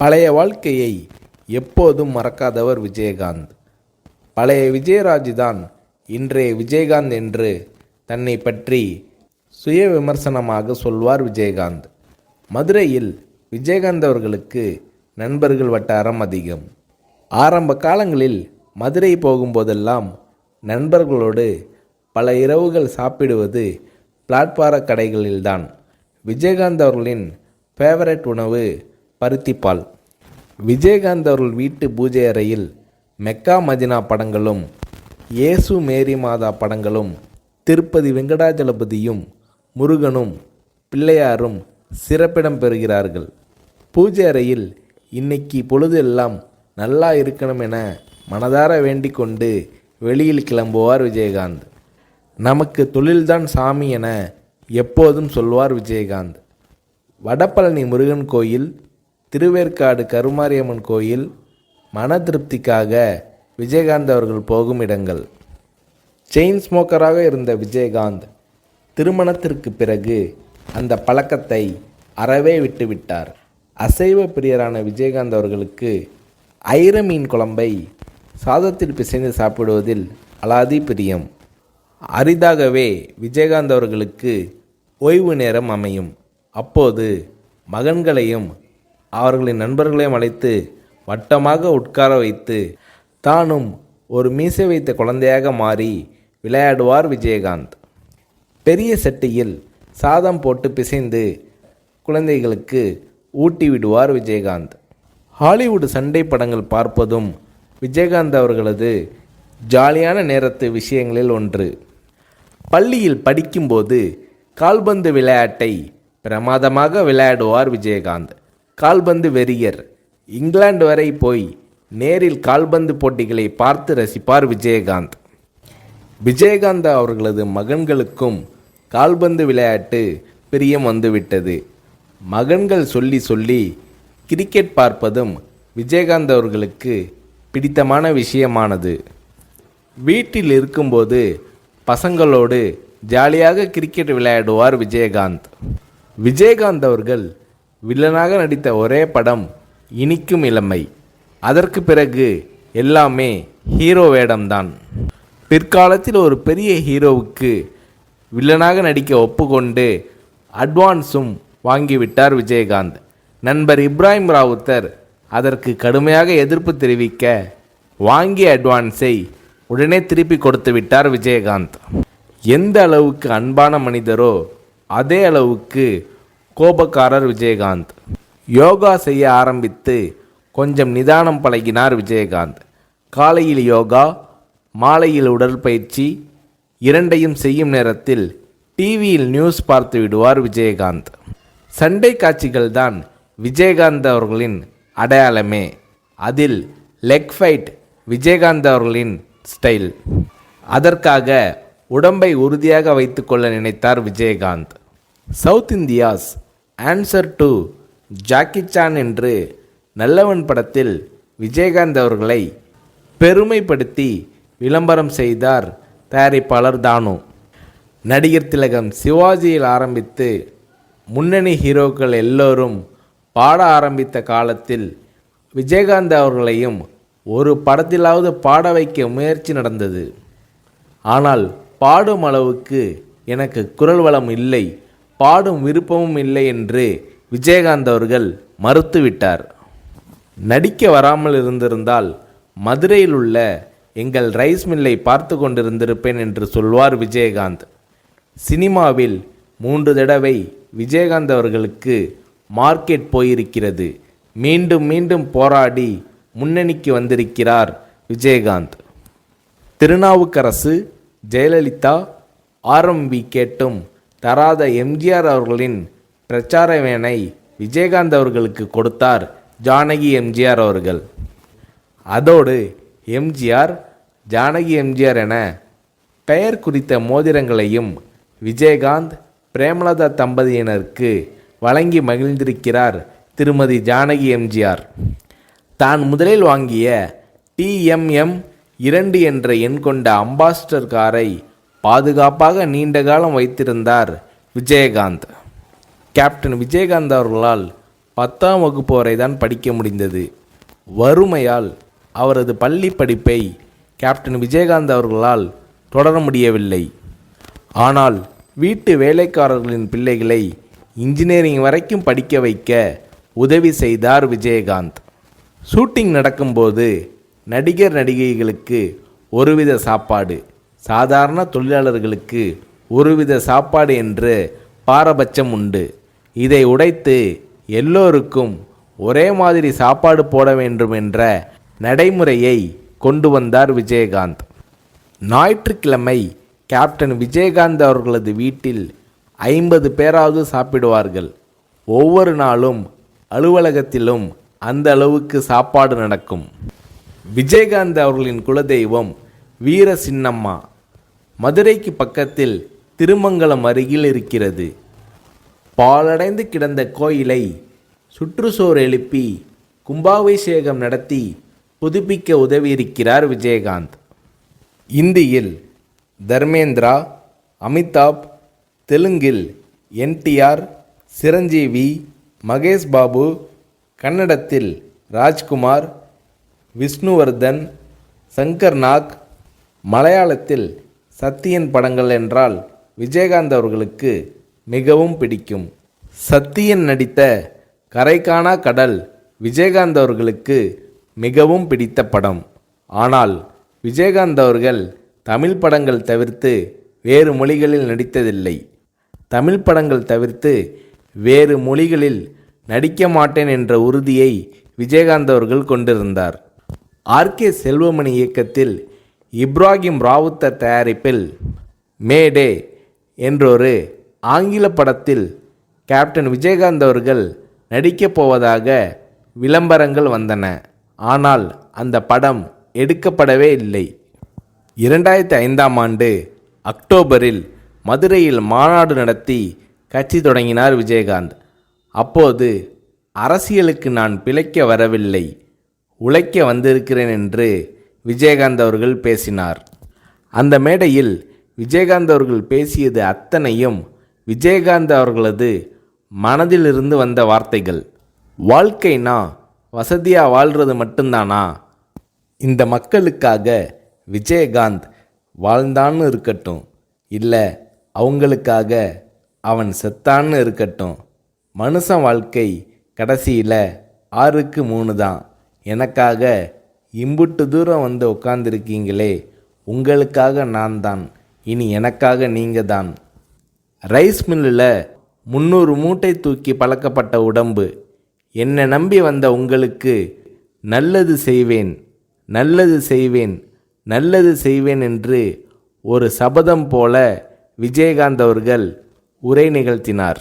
பழைய வாழ்க்கையை எப்போதும் மறக்காதவர் விஜயகாந்த். பழைய விஜயராஜ் தான் இன்றைய விஜயகாந்த் என்று தன்னை பற்றி சுய விமர்சனமாக சொல்வார் விஜயகாந்த். மதுரையில் விஜயகாந்த் அவர்களுக்கு நண்பர்கள் வட்டாரம் அதிகம். ஆரம்ப காலங்களில் மதுரை போகும்போதெல்லாம் நண்பர்களோடு பல இரவுகள் சாப்பிடுவது பிளாட்பார கடைகளில்தான். விஜயகாந்த் அவர்களின் ஃபேவரட் உணவு பருத்திப்பால். விஜயகாந்த் அவர்கள் வீட்டு பூஜை அறையில் மெக்கா மதினா படங்களும் இயேசு மேரி மாதா படங்களும் திருப்பதி வெங்கடாஜலபதியும் முருகனும் பிள்ளையாரும் சிறப்பிடம் பெறுகிறார்கள். பூஜை அறையில் இன்னைக்கு பொழுது எல்லாம் நல்லா இருக்கணும் என மனதார வேண்டிக் கொண்டு வெளியில் கிளம்புவார் விஜயகாந்த். நமக்கு தொழில்தான் சாமி என எப்போதும் சொல்வார் விஜயகாந்த். வடபழனி முருகன் கோயில், திருவேற்காடு கருமாரியம்மன் கோயில் மன திருப்திக்காக விஜயகாந்த் அவர்கள் போகும் இடங்கள். செயின் ஸ்மோக்கராக இருந்த விஜயகாந்த் திருமணத்திற்கு பிறகு அந்த பழக்கத்தை அறவே விட்டுவிட்டார். அசைவ பிரியரான விஜயகாந்த் அவர்களுக்கு ஐர மீன் குழம்பை சாதத்தில் பிசைந்து சாப்பிடுவதில் அலாதி பிரியம். அரிதாகவே விஜயகாந்த் அவர்களுக்கு ஓய்வு நேரம் அமையும். அப்போது மகன்களையும் அவர்களின் நண்பர்களையும் அழைத்து வட்டமாக உட்கார வைத்து தானும் ஒரு மீசை வைத்த குழந்தையாக மாறி விளையாடுவார் விஜயகாந்த். பெரிய சட்டியில் சாதம் போட்டு பிசைந்து குழந்தைகளுக்கு ஊட்டி விடுவார் விஜயகாந்த். ஹாலிவுட் சண்டை படங்கள் பார்ப்பதும் விஜயகாந்த் அவர்களது ஜாலியான நேரத்து விஷயங்களில் ஒன்று. பள்ளியில் படிக்கும்போது கால்பந்து விளையாட்டை பிரமாதமாக விளையாடுவார் விஜயகாந்த். கால்பந்து வெறியர். இங்கிலாந்து வரை போய் நேரில் கால்பந்து போட்டிகளை பார்த்து ரசிப்பார் விஜயகாந்த். விஜயகாந்த் அவர்களது மகன்களுக்கும் கால்பந்து விளையாட்டு பிரியம் வந்துவிட்டது. மகன்கள் சொல்லி சொல்லி கிரிக்கெட் பார்ப்பதும் விஜயகாந்த் அவர்களுக்கு பிடித்தமான விஷயமானது. வீட்டில் இருக்கும்போது பசங்களோடு ஜாலியாக கிரிக்கெட் விளையாடுவார் விஜயகாந்த். விஜயகாந்த் அவர்கள் வில்லனாக நடித்த ஒரே படம் இனிக்கும் இளமை. அதற்கு பிறகு எல்லாமே ஹீரோ வேடம்தான். பிற்காலத்தில் ஒரு பெரிய ஹீரோவுக்கு வில்லனாக நடிக்க ஒப்புக்கொண்டு அட்வான்ஸும் வாங்கிவிட்டார் விஜயகாந்த். நண்பர் இப்ராஹிம் ராவுத்தர் அதற்கு கடுமையாக எதிர்ப்பு தெரிவிக்க வாங்கிய அட்வான்ஸை உடனே திருப்பி கொடுத்து விட்டார் விஜயகாந்த். எந்த அளவுக்கு அன்பான மனிதரோ அதே அளவுக்கு கோபக்காரர் விஜயகாந்த். யோகா செய்ய ஆரம்பித்து கொஞ்சம் நிதானம் பழகினார் விஜயகாந்த். காலையில் யோகா, மாலையில் உடற்பயிற்சி இரண்டையும் செய்யும் நேரத்தில் டிவியில் நியூஸ் பார்த்து விடுவார் விஜயகாந்த். சண்டை காட்சிகள் தான் விஜயகாந்த் அவர்களின் அடையாளமே. அதில் லெக் ஃபைட் விஜயகாந்த் அவர்களின் ஸ்டைல். அதற்காக உடம்பை உறுதியாக வைத்துக்கொள்ள நினைத்தார் Vijayakanth. South India's answer to Jackie Chan என்று நல்லவன் படத்தில் விஜயகாந்த் அவர்களை பெருமைப்படுத்தி விளம்பரம் செய்தார் தயாரிப்பாளர் தானு. நடிகர் திலகம் சிவாஜியில் ஆரம்பித்து முன்னணி ஹீரோக்கள் எல்லோரும் பாட ஆரம்பித்த காலத்தில் விஜயகாந்த் அவர்களையும் ஒரு படத்திலாவது பாட வைக்க முயற்சி நடந்தது. ஆனால் பாடும் அளவுக்கு எனக்கு குரல் வளம் இல்லை, பாடும் விருப்பமும் இல்லை என்று விஜயகாந்த் அவர்கள் மறுத்துவிட்டார். நடிக்க வராமல் இருந்திருந்தால் மதுரையில் உள்ள எங்கள் ரைஸ் மில்லை பார்த்து கொண்டிருந்திருப்பேன் என்று சொல்வார் விஜயகாந்த். சினிமாவில் 3 தடவை விஜயகாந்த் அவர்களுக்கு மார்க்கெட் போயிருக்கிறது. மீண்டும் மீண்டும் போராடி முன்னணிக்கு வந்திருக்கிறார் விஜயகாந்த். திருநாவுக்கரசு, ஜெயலலிதா, ஆர்எம்பி கேட்டும் தராத எம்ஜிஆர் அவர்களின் பிரச்சார வேனை விஜயகாந்த் அவர்களுக்கு கொடுத்தார் ஜானகி எம்ஜிஆர் அவர்கள். அதோடு எம்ஜிஆர், ஜானகி எம்ஜிஆர் என பெயர் குறித்த மோதிரங்களையும் விஜயகாந்த், பிரேமலதா தம்பதியினருக்கு வழங்கி மகிழ்ந்திருக்கிறார் திருமதி ஜானகி எம்ஜிஆர். தான் முதலில் வாங்கிய TMM 2 என்ற எண் கொண்ட அம்பாஸ்டர் காரை பாதுகாப்பாக நீண்ட காலம் வைத்திருந்தார் விஜயகாந்த். கேப்டன் விஜயகாந்த் அவர்களால் 10ஆம் வகுப்பு வரை தான் படிக்க முடிந்தது. வறுமையால் அவரது பள்ளி படிப்பை கேப்டன் விஜயகாந்த் அவர்களால் தொடர முடியவில்லை. ஆனால் வீட்டு வேலைக்காரர்களின் பிள்ளைகளை இன்ஜினியரிங் வரைக்கும் படிக்க வைக்க உதவி செய்தார் விஜயகாந்த். ஷூட்டிங் நடக்கும்போது நடிகர் நடிகைகளுக்கு ஒருவித சாப்பாடு, சாதாரண தொழிலாளர்களுக்கு ஒருவித சாப்பாடு என்று பாரபட்சம் உண்டு. இதை உடைத்து எல்லோருக்கும் ஒரே மாதிரி சாப்பாடு போட வேண்டும் என்ற நடைமுறையை கொண்டு வந்தார் விஜயகாந்த். ஞாயிற்றுக்கிழமை கேப்டன் விஜயகாந்த் அவர்களது வீட்டில் 50 பேராவது சாப்பிடுவார்கள். ஒவ்வொரு நாளும் அலுவலகத்திலும் அந்த அளவுக்கு சாப்பாடு நடக்கும். விஜயகாந்த் அவர்களின் குலதெய்வம் வீர சின்னம்மா. மதுரைக்கு பக்கத்தில் திருமங்கலம் அருகில் இருக்கிறது. பாழடைந்து கிடந்த கோயிலை சுற்றுச்சுவர் எழுப்பி கும்பாபிஷேகம் நடத்தி புதுப்பிக்க உதவியிருக்கிறார் விஜயகாந்த். இந்தியில் தர்மேந்திரா, அமிதாப், தெலுங்கில் NTR, சிரஞ்சீவி, மகேஷ் பாபு, கன்னடத்தில் ராஜ்குமார், விஷ்ணுவர்தன், சங்கர் நாக், மலையாளத்தில் சத்யன் படங்கள் என்றால் விஜயகாந்த் அவர்களுக்கு மிகவும் பிடிக்கும். சத்யன் நடித்த கரைகாணா கடல் விஜயகாந்த் அவர்களுக்கு மிகவும் பிடித்த படம். ஆனால் விஜயகாந்த் அவர்கள் தமிழ் படங்கள் தவிர்த்து வேறு மொழிகளில் நடித்ததில்லை. தமிழ் படங்கள் தவிர்த்து வேறு மொழிகளில் நடிக்க மாட்டேன் என்ற உறுதியை விஜயகாந்த் அவர்கள் கொண்டிருந்தார். RK செல்வமணி இயக்கத்தில் இப்ராஹிம் ராவுத்தர் தயாரிப்பில் மேடே என்றொரு ஆங்கில படத்தில் கேப்டன் விஜயகாந்த் அவர்கள் நடிக்கப் போவதாக விளம்பரங்கள் வந்தன. ஆனால் அந்த படம் எடுக்கப்படவே இல்லை. 2005ஆம் ஆண்டு அக்டோபரில் மதுரையில் மாநாடு நடத்தி கட்சி தொடங்கினார் விஜயகாந்த். அப்போது அரசியலுக்கு நான் பிழைக்க வரவில்லை, உழைக்க வந்திருக்கிறேன் என்று விஜயகாந்த் அவர்கள் பேசினார். அந்த மேடையில் விஜயகாந்த் அவர்கள் பேசியது அத்தனையும் விஜயகாந்த் அவர்களது மனதிலிருந்து வந்த வார்த்தைகள். வாழ்க்கைனா வசதியாக வாழ்கிறது மட்டும்தானா? இந்த மக்களுக்காக விஜயகாந்த் வாழ்ந்தான்னு இருக்கட்டும், இல்லை அவங்களுக்காக அவன் செத்தான்னு இருக்கட்டும், மனுஷன் வாழ்க்கை கடைசியில் 6க்கு 3 தான். எனக்காக இம்புட்டு தூரம் வந்து உட்காந்துருக்கீங்களே, உங்களுக்காக நான் தான், இனி எனக்காக நீங்கள் தான். ரைஸ் மில்லில் 300 மூட்டை தூக்கி பழக்கப்பட்ட உடம்பு, என்னை நம்பி வந்த உங்களுக்கு நல்லது செய்வேன், நல்லது செய்வேன், நல்லது செய்வேன் என்று ஒரு சபதம் போல விஜயகாந்த் அவர்கள் உரை நிகழ்த்தினார்.